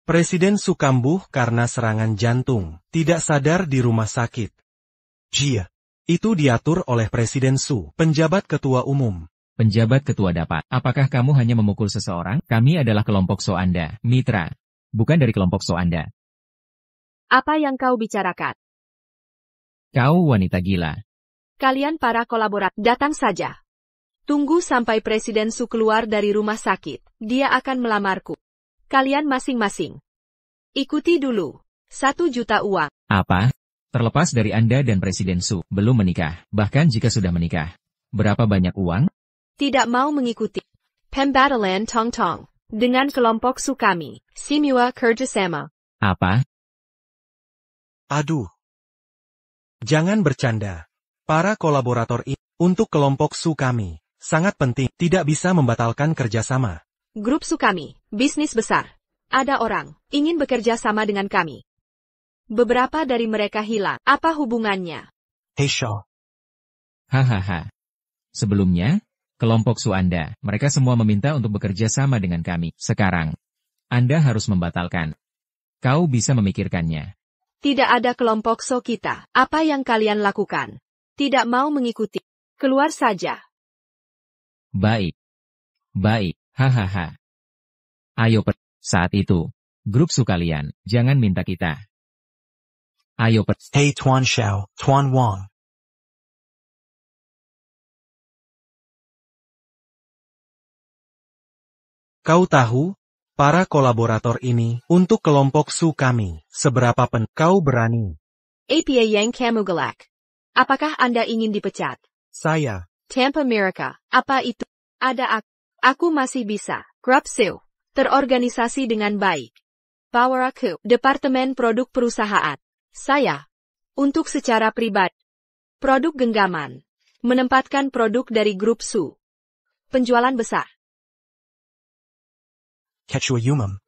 Presiden Su kambuh karena serangan jantung. Tidak sadar di rumah sakit. Jia. Itu diatur oleh Presiden Su, penjabat ketua umum. Penjabat ketua dapat. Apakah kamu hanya memukul seseorang? Kami adalah kelompok So Anda, mitra. Bukan dari kelompok So Anda. Apa yang kau bicarakan? Kau wanita gila. Kalian para kolaborator, datang saja. Tunggu sampai Presiden Su keluar dari rumah sakit. Dia akan melamarku. Kalian masing-masing. Ikuti dulu. 1 juta uang. Apa? Terlepas dari Anda dan Presiden Su, belum menikah, bahkan jika sudah menikah. Berapa banyak uang? Tidak mau mengikuti pembatalan Tong-Tong dengan kelompok Su kami, semua kerjasama. Apa? Aduh. Jangan bercanda. Para kolaborator ini, untuk kelompok Su kami, sangat penting, tidak bisa membatalkan kerjasama. Grup Su kami, bisnis besar. Ada orang, ingin bekerja sama dengan kami. Beberapa dari mereka hilang. Apa hubungannya? Hei Shaw. Hahaha. Sebelumnya, kelompok Su Anda, mereka semua meminta untuk bekerja sama dengan kami. Sekarang, Anda harus membatalkan. Kau bisa memikirkannya. Tidak ada kelompok So kita. Apa yang kalian lakukan? Tidak mau mengikuti. Keluar saja. Baik. Hahaha. Ayo saat itu, grup Su kalian, jangan minta kita. Ayo Hey Tuan Xiao, Tuan Wang. Kau tahu, para kolaborator ini, untuk kelompok Su kami, seberapa kau berani? APA yang kamu gelak. Apakah Anda ingin dipecat? Saya. Tampa America, apa itu? Ada aku masih bisa. Grup Su, terorganisasi dengan baik. Power aku, Departemen Produk Perusahaan. Saya, untuk secara pribadi, produk genggaman, menempatkan produk dari grup Su. Penjualan besar. Kechua Yumam.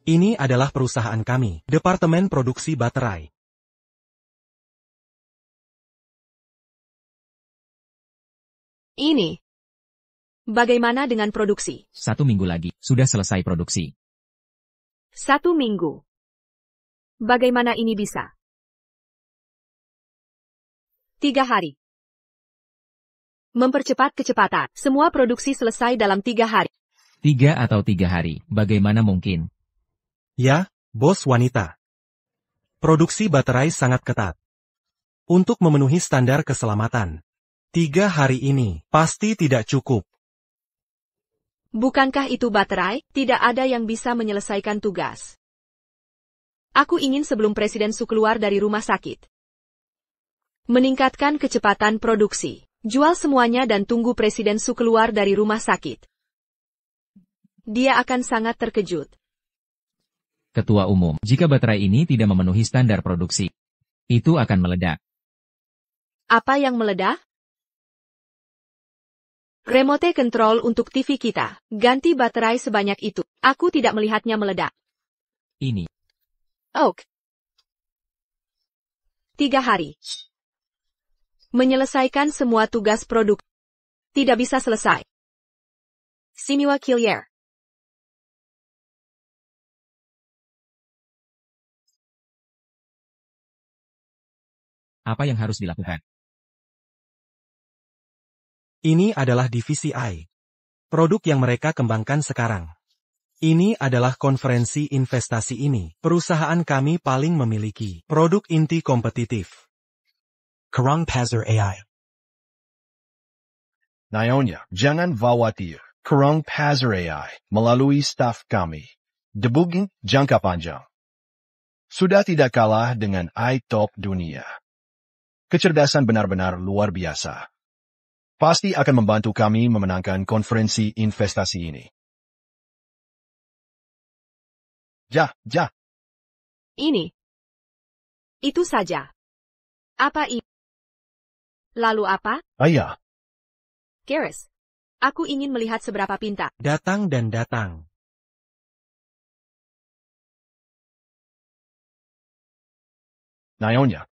Ini adalah perusahaan kami, Departemen Produksi Baterai. Ini. Bagaimana dengan produksi? 1 minggu lagi, sudah selesai produksi. 1 minggu. Bagaimana ini bisa? 3 hari. Mempercepat kecepatan. Semua produksi selesai dalam 3 hari. 3 atau 3 hari, bagaimana mungkin? Ya, bos wanita. Produksi baterai sangat ketat. Untuk memenuhi standar keselamatan. 3 hari ini pasti tidak cukup. Bukankah itu baterai? Tidak ada yang bisa menyelesaikan tugas. Aku ingin sebelum Presiden Su keluar dari rumah sakit. Meningkatkan kecepatan produksi. Jual semuanya dan tunggu Presiden Su keluar dari rumah sakit. Dia akan sangat terkejut. Ketua Umum, jika baterai ini tidak memenuhi standar produksi, itu akan meledak. Apa yang meledak? Remote control untuk TV kita. Ganti baterai sebanyak itu. Aku tidak melihatnya meledak. Ini. Oak. 3 hari. Menyelesaikan semua tugas produk. Tidak bisa selesai. Simiwa Killier. Apa yang harus dilakukan? Ini adalah divisi I. Produk yang mereka kembangkan sekarang. Ini adalah konferensi investasi ini. Perusahaan kami paling memiliki produk inti kompetitif. Kerang Pasar AI. Nyonya, jangan khawatir. Kerang Pasar AI melalui staf kami. Debugging jangka panjang. Sudah tidak kalah dengan top dunia. Kecerdasan benar-benar luar biasa. Pasti akan membantu kami memenangkan konferensi investasi ini. Ini. Itu saja. Apa ini? Lalu apa? Ayah. Keres. Aku ingin melihat seberapa pintar. Datang dan datang. Nyonya.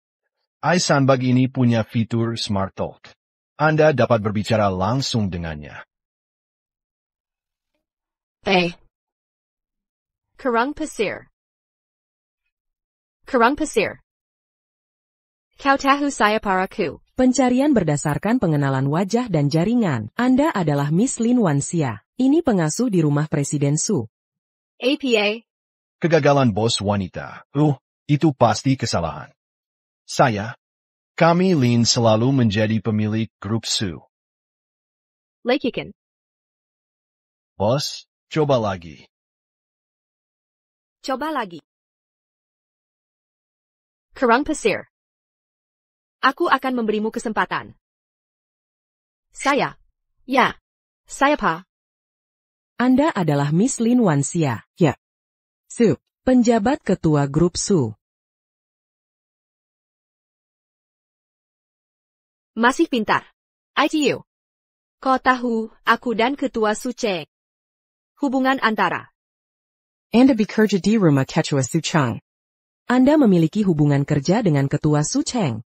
iSandbag ini punya fitur Smart Talk. Anda dapat berbicara langsung dengannya. Kerang Pasir. Kerang Pasir. Kau tahu saya paraku. Pencarian berdasarkan pengenalan wajah dan jaringan. Anda adalah Miss Lin Wanxia. Ini pengasuh di rumah Presiden Su. APA. Kegagalan bos wanita. Itu pasti kesalahan. Kami Lin selalu menjadi pemilik grup Su. Lakikan. Bos, coba lagi. Coba lagi. Kerang Pasir. Aku akan memberimu kesempatan. Ya. Saya Pa. Anda adalah Miss Lin Wanxia. Ya. Su. Penjabat ketua grup Su. Masih pintar. ITU. Kau tahu, aku dan ketua Su Cheng. Hubungan antara. Anda bekerja di rumah ketua Su Cheng. Anda memiliki hubungan kerja dengan ketua Su Cheng.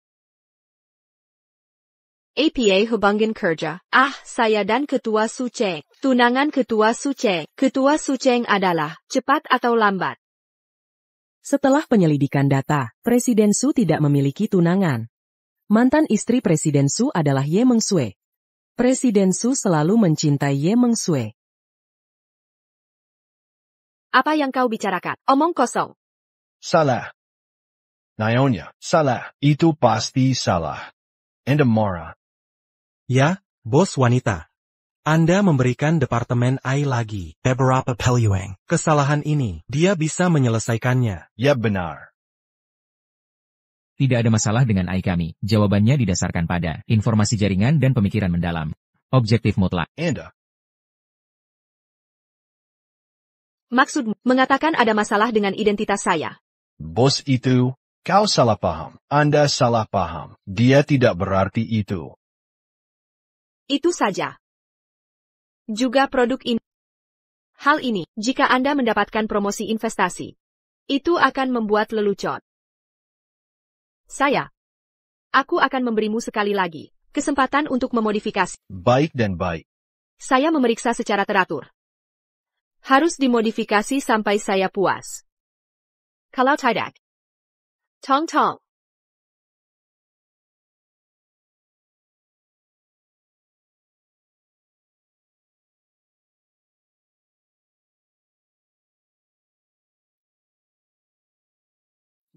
APA hubungan kerja. Saya dan ketua Su Cheng. Tunangan ketua Su Cheng. Ketua Su Cheng adalah cepat atau lambat. Setelah penyelidikan data, Presiden Su tidak memiliki tunangan. Mantan istri Presiden Su adalah Ye Mengsue. Presiden Su selalu mencintai Ye Mengsue. Apa yang kau bicarakan? Omong kosong. Salah. Nyonya, salah. Itu pasti salah. Anda marah. Ya, bos wanita. Anda memberikan Departemen I lagi beberapa peluang. Kesalahan ini, dia bisa menyelesaikannya. Ya benar. Tidak ada masalah dengan AI kami. Jawabannya didasarkan pada informasi jaringan dan pemikiran mendalam. Objektif mutlak. Anda. Maksud mengatakan ada masalah dengan identitas saya. Bos itu, kau salah paham. Anda salah paham. Dia tidak berarti itu. Itu saja. Juga produk ini. Hal ini, jika Anda mendapatkan promosi investasi, itu akan membuat lelucon. Aku akan memberimu sekali lagi, kesempatan untuk memodifikasi. Baik dan baik. Saya memeriksa secara teratur. Harus dimodifikasi sampai saya puas. Kalau tidak, tong.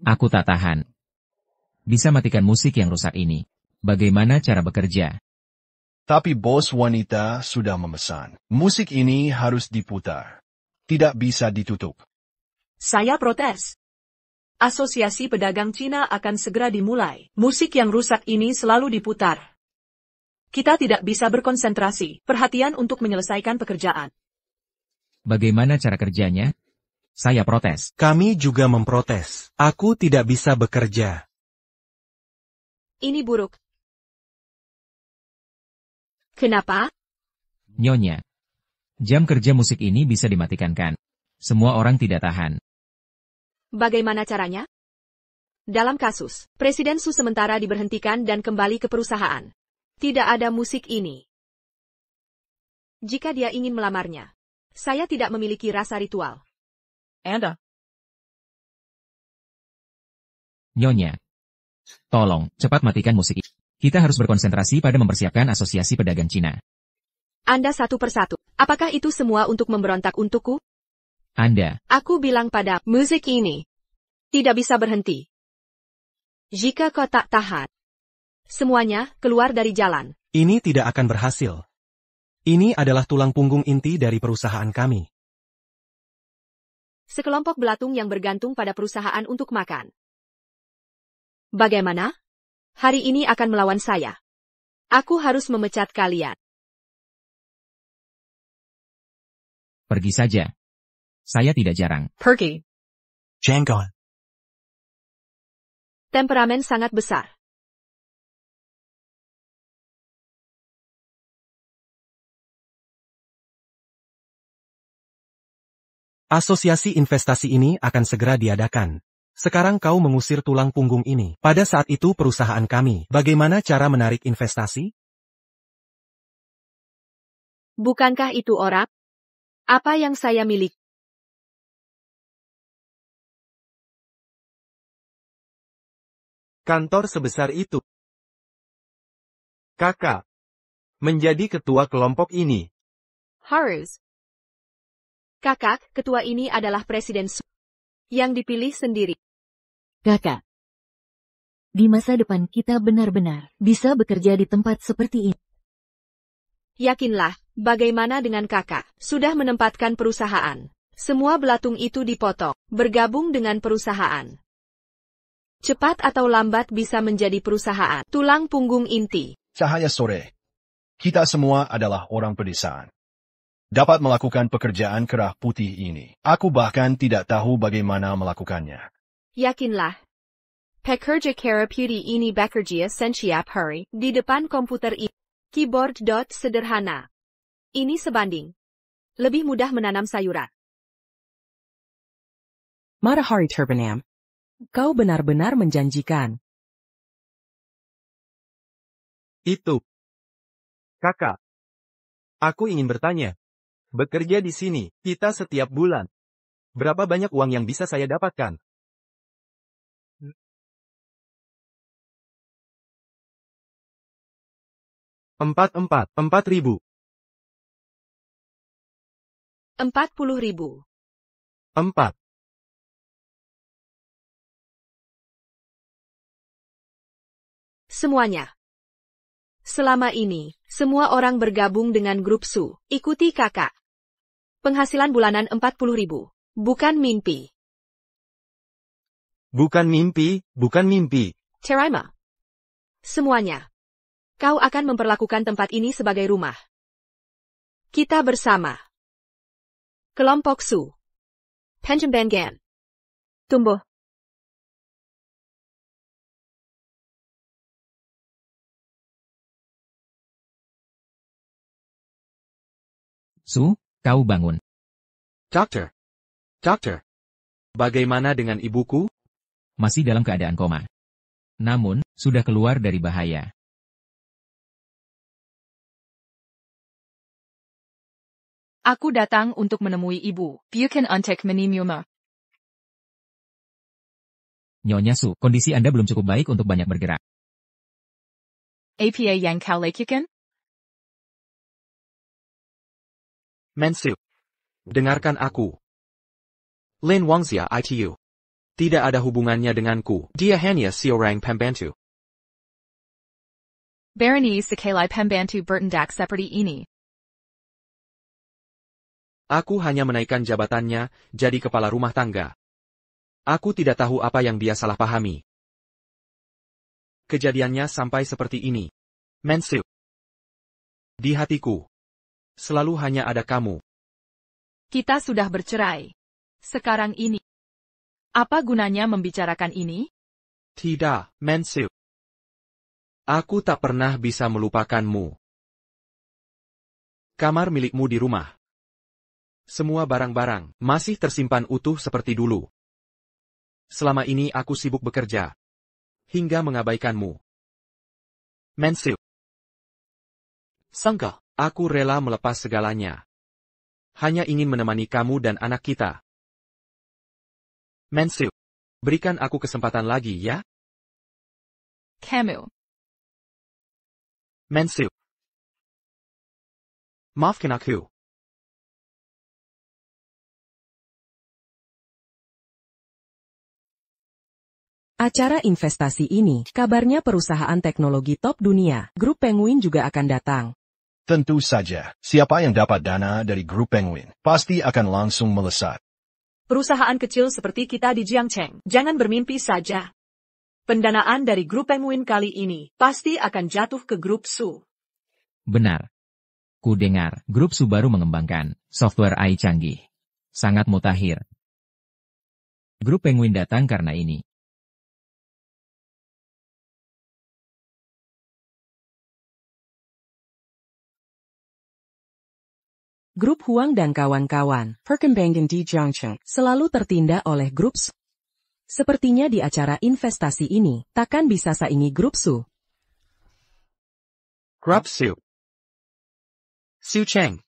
Aku tak tahan. Bisa matikan musik yang rusak ini. Bagaimana cara bekerja? Tapi bos wanita sudah memesan. Musik ini harus diputar. Tidak bisa ditutup. Saya protes. Asosiasi Pedagang Cina akan segera dimulai. Musik yang rusak ini selalu diputar. Kita tidak bisa berkonsentrasi. Perhatian untuk menyelesaikan pekerjaan. Bagaimana cara kerjanya? Saya protes. Kami juga memprotes. Aku tidak bisa bekerja. Ini buruk. Kenapa? Nyonya. Jam kerja musik ini bisa dimatikan kan? Semua orang tidak tahan. Bagaimana caranya? Dalam kasus, Presiden Su sementara diberhentikan dan kembali ke perusahaan. Tidak ada musik ini. Jika dia ingin melamarnya, saya tidak memiliki rasa ritual. Anda. Nyonya. Tolong, cepat matikan musik ini. Kita harus berkonsentrasi pada mempersiapkan Asosiasi Pedagang Cina. Anda satu persatu. Apakah itu semua untuk memberontak untukku? Anda. Aku bilang pada musik ini tidak bisa berhenti. Jika kau tak tahan, semuanya keluar dari jalan. Ini tidak akan berhasil. Ini adalah tulang punggung inti dari perusahaan kami. Sekelompok belatung yang bergantung pada perusahaan untuk makan. Bagaimana? Hari ini akan melawan saya. Aku harus memecat kalian. Pergi saja. Saya tidak jarang. Pergi. Janggon. Temperamen sangat besar. Asosiasi investasi ini akan segera diadakan. Sekarang kau mengusir tulang punggung ini. Pada saat itu perusahaan kami. Bagaimana cara menarik investasi? Bukankah itu orang? Apa yang saya miliki? Kantor sebesar itu. Kakak. Menjadi ketua kelompok ini. Harus. Kakak, ketua ini adalah Presiden Su. Yang dipilih sendiri. Kakak. Di masa depan kita benar-benar bisa bekerja di tempat seperti ini. Yakinlah, bagaimana dengan kakak? Sudah menempatkan perusahaan. Semua belatung itu dipotong, bergabung dengan perusahaan. Cepat atau lambat bisa menjadi perusahaan. Tulang punggung inti. Cahaya sore. Kita semua adalah orang pedesaan. Dapat melakukan pekerjaan kerah putih ini. Aku bahkan tidak tahu bagaimana melakukannya. Yakinlah. Pekerja kerah putih ini bekerja setiap hari di depan komputer ini. Keyboard sederhana. Ini sebanding. Lebih mudah menanam sayuran. Matahari Terbenam. Kau benar-benar menjanjikan. Itu. Kakak. Aku ingin bertanya. Bekerja di sini, kita setiap bulan. Berapa banyak uang yang bisa saya dapatkan? Empat ribu. 40.000. 4. Semuanya. Selama ini, semua orang bergabung dengan grup Su. Ikuti kakak. Penghasilan bulanan 40.000. Bukan mimpi. Bukan mimpi. Terima. Semuanya. Kau akan memperlakukan tempat ini sebagai rumah. Kita bersama. Kelompok Su. Penjembangan. Tumbuh. Su, kau bangun. Dokter. Bagaimana dengan ibuku? Masih dalam keadaan koma. Namun, sudah keluar dari bahaya. Aku datang untuk menemui ibu. Bukan untuk menimuma. Nyonya Su, kondisi Anda belum cukup baik untuk banyak bergerak. Apa yang kau lakukan? Mensu. Dengarkan aku. Lin Wangxia ITU. Tidak ada hubungannya denganku. Dia hanya seorang pembantu. Berenice sekali pembantu bertindak seperti ini. Aku hanya menaikkan jabatannya, jadi kepala rumah tangga. Aku tidak tahu apa yang dia salah pahami. Kejadiannya sampai seperti ini. Mensu. Di hatiku. Selalu hanya ada kamu. Kita sudah bercerai. Sekarang ini. Apa gunanya membicarakan ini? Tidak, Mensu. Aku tak pernah bisa melupakanmu. Kamar milikmu di rumah. Semua barang-barang masih tersimpan utuh seperti dulu. Selama ini aku sibuk bekerja. Hingga mengabaikanmu. Mensu. Sangka, aku rela melepas segalanya. Hanya ingin menemani kamu dan anak kita. Mensu. Berikan aku kesempatan lagi ya. Kamu. Mensu. Maafkan aku. Acara investasi ini, kabarnya perusahaan teknologi top dunia, Grup Penguin juga akan datang. Tentu saja, siapa yang dapat dana dari Grup Penguin, pasti akan langsung melesat. Perusahaan kecil seperti kita di Jiangcheng, jangan bermimpi saja. Pendanaan dari Grup Penguin kali ini pasti akan jatuh ke Grup Su. Benar. Ku dengar, Grup Su baru mengembangkan software AI canggih. Sangat mutakhir. Grup Penguin datang karena ini. Grup Huang dan kawan-kawan, perkembangan di Jiangcheng, selalu tertindak oleh Grup Su. Sepertinya di acara investasi ini, takkan bisa saingi Grup Su. Grup Su. Su Cheng.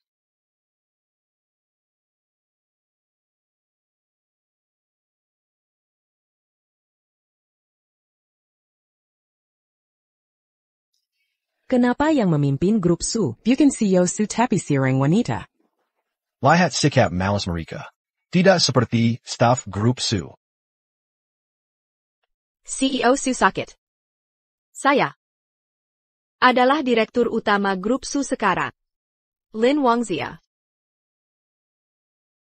Kenapa yang memimpin Grup Su? Bukan CEO Su tapi seorang wanita. Lihat sikap malas mereka. Tidak seperti staf Grup Su. CEO Su sakit. Saya adalah direktur utama Grup Su sekarang. Lin Wangzia.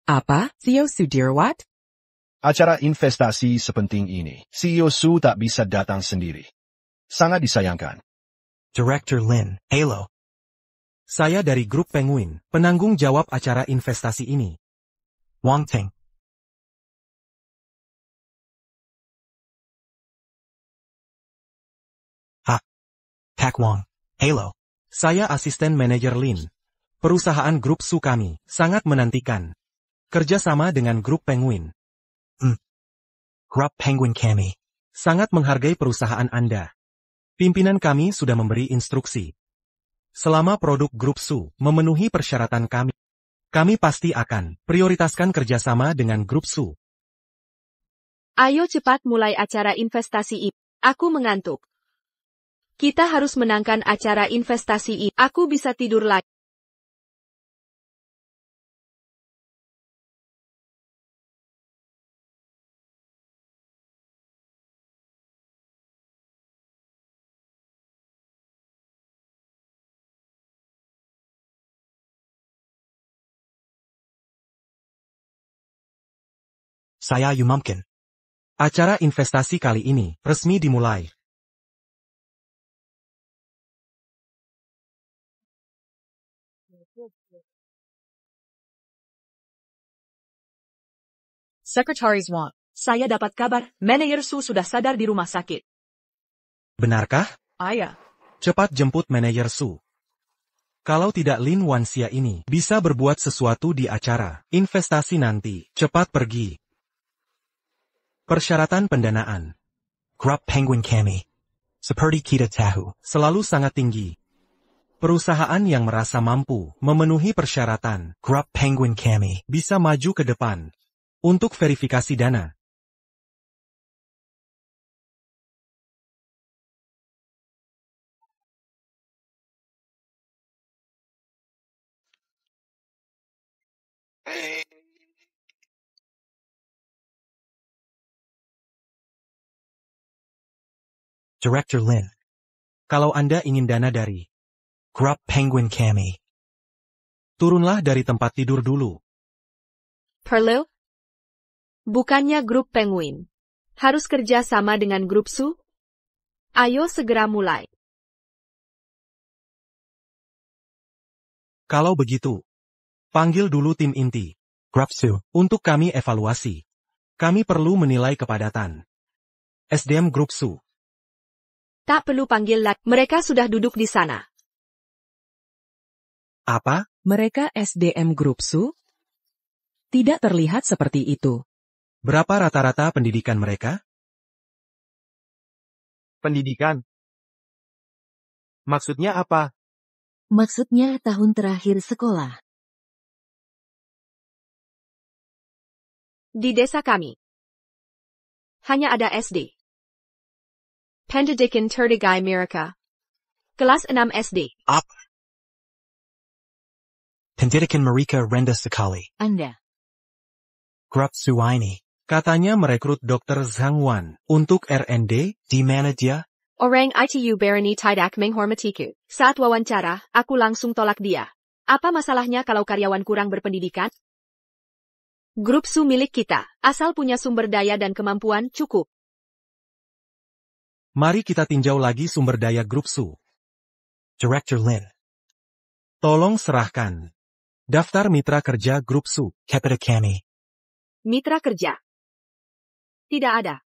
Apa? CEO Su dirawat? Acara investasi sepenting ini, CEO Su tak bisa datang sendiri. Sangat disayangkan. Director Lin, halo. Saya dari Grup Penguin, penanggung jawab acara investasi ini. Wang Teng. Pak Wang, halo. Saya asisten manajer Lin. Perusahaan Grup Su kami sangat menantikan kerjasama dengan Grup Penguin. Grup Penguin kami sangat menghargai perusahaan Anda. Pimpinan kami sudah memberi instruksi. Selama produk Grup Su memenuhi persyaratan kami pasti akan prioritaskan kerjasama dengan Grup Su. Ayo cepat mulai acara investasi ini. Aku mengantuk. Kita harus menangkan acara investasi ini. Aku bisa tidur lagi. Saya umumkan. Acara investasi kali ini resmi dimulai. Sekretaris Wang, saya dapat kabar, manajer Su sudah sadar di rumah sakit. Benarkah? Ayah. Cepat jemput manajer Su. Kalau tidak Lin Wanxia ini bisa berbuat sesuatu di acara investasi nanti, cepat pergi. Persyaratan pendanaan. Grup Penguin kami. Seperti kita tahu, selalu sangat tinggi. Perusahaan yang merasa mampu memenuhi persyaratan Grup Penguin kami bisa maju ke depan untuk verifikasi dana. Director Lin. Kalau Anda ingin dana dari Grup Penguin kami, turunlah dari tempat tidur dulu. Perlu? Bukannya grup Penguin. Harus kerja sama dengan grup Su? Ayo segera mulai. Kalau begitu, panggil dulu tim inti, Grup Su, untuk kami evaluasi. Kami perlu menilai kepadatan SDM Grup Su. Tak perlu panggil lagi. Mereka sudah duduk di sana. Apa? Mereka SDM Grup Su? Tidak terlihat seperti itu. Berapa rata-rata pendidikan mereka? Pendidikan? Maksudnya apa? Maksudnya tahun terakhir sekolah. Di desa kami. Hanya ada SD. Pendidikan Tertigai Mereka. Kelas 6 SD. Apa? Pendidikan mereka rendah sekali. Anda. Grup Su ini. Katanya merekrut Dr. Zhang Wan untuk R&D, di mana dia? Orang ITU Berani tidak menghormatiku. Saat wawancara, aku langsung tolak dia. Apa masalahnya kalau karyawan kurang berpendidikan? Grup Su milik kita, asal punya sumber daya dan kemampuan cukup. Mari kita tinjau lagi sumber daya Grup Su. Director Lin. Tolong serahkan daftar mitra kerja Grup Su kepada kami. Mitra kerja. Tidak ada.